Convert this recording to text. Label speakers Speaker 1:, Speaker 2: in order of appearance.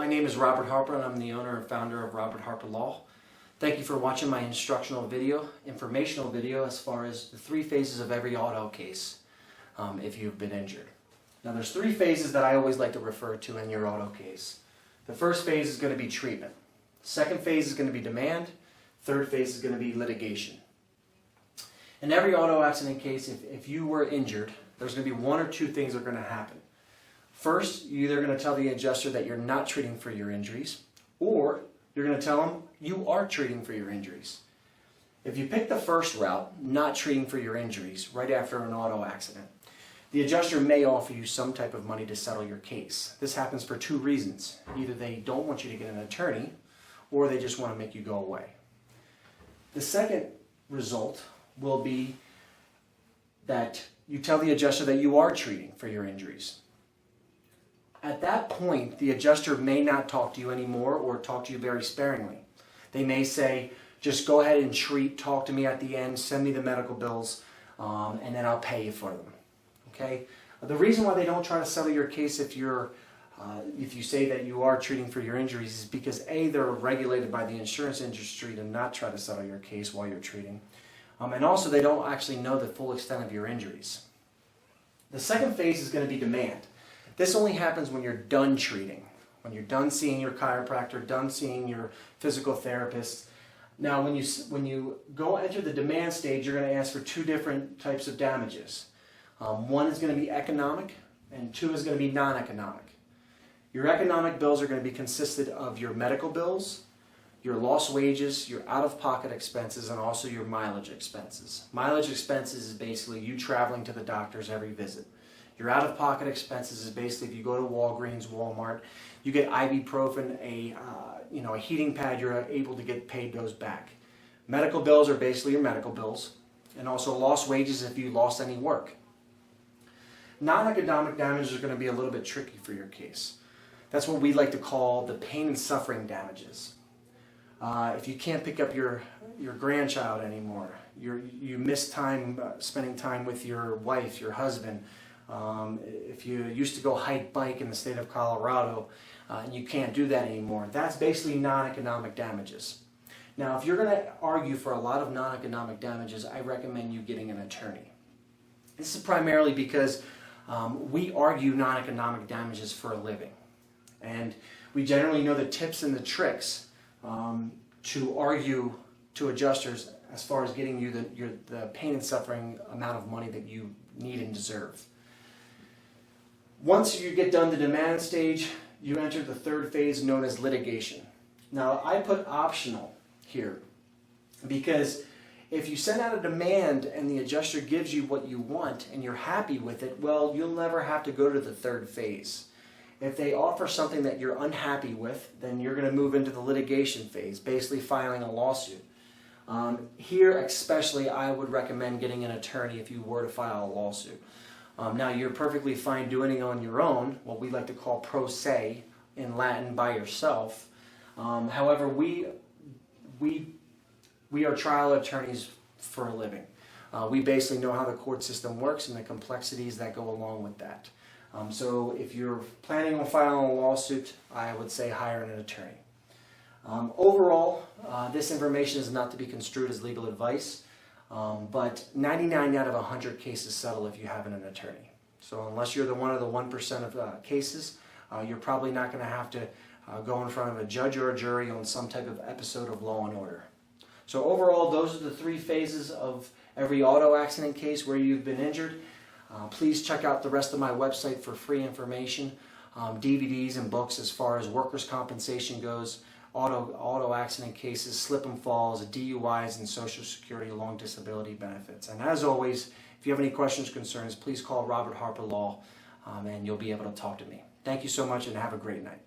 Speaker 1: My name is Robert Harper and I'm the owner and founder of Robert Harper Law. Thank you for watching my informational video as far as the 3 phases of every auto case if you've been injured. Now there's 3 phases that I always like to refer to in your auto case. The first phase is going to be treatment. Second phase is going to be demand. Third phase is going to be litigation. In every auto accident case, if you were injured, there's going to be 1 or 2 things that are going to happen. First, you're either going to tell the adjuster that you're not treating for your injuries, or you're going to tell them you are treating for your injuries. If you pick the first route, not treating for your injuries, right after an auto accident, the adjuster may offer you some type of money to settle your case. This happens for 2 reasons. Either they don't want you to get an attorney, or they just want to make you go away. The second result will be that you tell the adjuster that you are treating for your injuries. At that point, the adjuster may not talk to you anymore or talk to you very sparingly. They may say, just go ahead and treat, talk to me at the end, send me the medical bills, and then I'll pay you for them. Okay? The reason why they don't try to settle your case if you say that you are treating for your injuries is because A, they're regulated by the insurance industry to not try to settle your case while you're treating. And also they don't actually know the full extent of your injuries. The second phase is going to be demand. This only happens when you're done treating, when you're done seeing your chiropractor, done seeing your physical therapist. Now when you enter the demand stage, you're going to ask for 2 different types of damages. 1 is going to be economic and 2 is going to be non-economic. Your economic bills are going to be consisted of your medical bills, your lost wages, your out-of-pocket expenses, and also your mileage expenses. Mileage expenses is basically you traveling to the doctors every visit. Your out-of-pocket expenses is basically if you go to Walgreens, Walmart, you get ibuprofen, a heating pad, you're able to get paid those back. Medical bills are basically your medical bills, and also lost wages if you lost any work. Non-economic damages are going to be a little bit tricky for your case. That's what we like to call the pain and suffering damages. If you can't pick up your grandchild anymore, you miss time spending time with your wife, your husband. If you used to go bike in the state of Colorado and you can't do that anymore, that's basically non-economic damages. Now, if you're going to argue for a lot of non-economic damages, I recommend you getting an attorney. This is primarily because we argue non-economic damages for a living. And we generally know the tips and the tricks to argue to adjusters as far as getting you the pain and suffering amount of money that you need and deserve. Once you get done the demand stage, you enter the 3rd phase known as litigation. Now, I put optional here because if you send out a demand and the adjuster gives you what you want and you're happy with it, well, you'll never have to go to the 3rd phase. If they offer something that you're unhappy with, then you're going to move into the litigation phase, basically filing a lawsuit. Here especially, I would recommend getting an attorney if you were to file a lawsuit. Now, you're perfectly fine doing it on your own, what we like to call pro se in Latin, by yourself. However, we are trial attorneys for a living. We basically know how the court system works and the complexities that go along with that. So if you're planning on filing a lawsuit, I would say hire an attorney. Overall, this information is not to be construed as legal advice. But 99 out of 100 cases settle if you have an attorney. So unless you're one of the 1% of cases, you're probably not going to have to go in front of a judge or a jury on some type of episode of Law and Order. So overall, those are the 3 phases of every auto accident case where you've been injured. Please check out the rest of my website for free information, DVDs and books as far as workers' compensation goes, auto accident cases, slip and falls, DUIs, and Social Security long disability benefits. And as always, if you have any questions or concerns, please call Robert Harper Law and you'll be able to talk to me. Thank you so much and have a great night.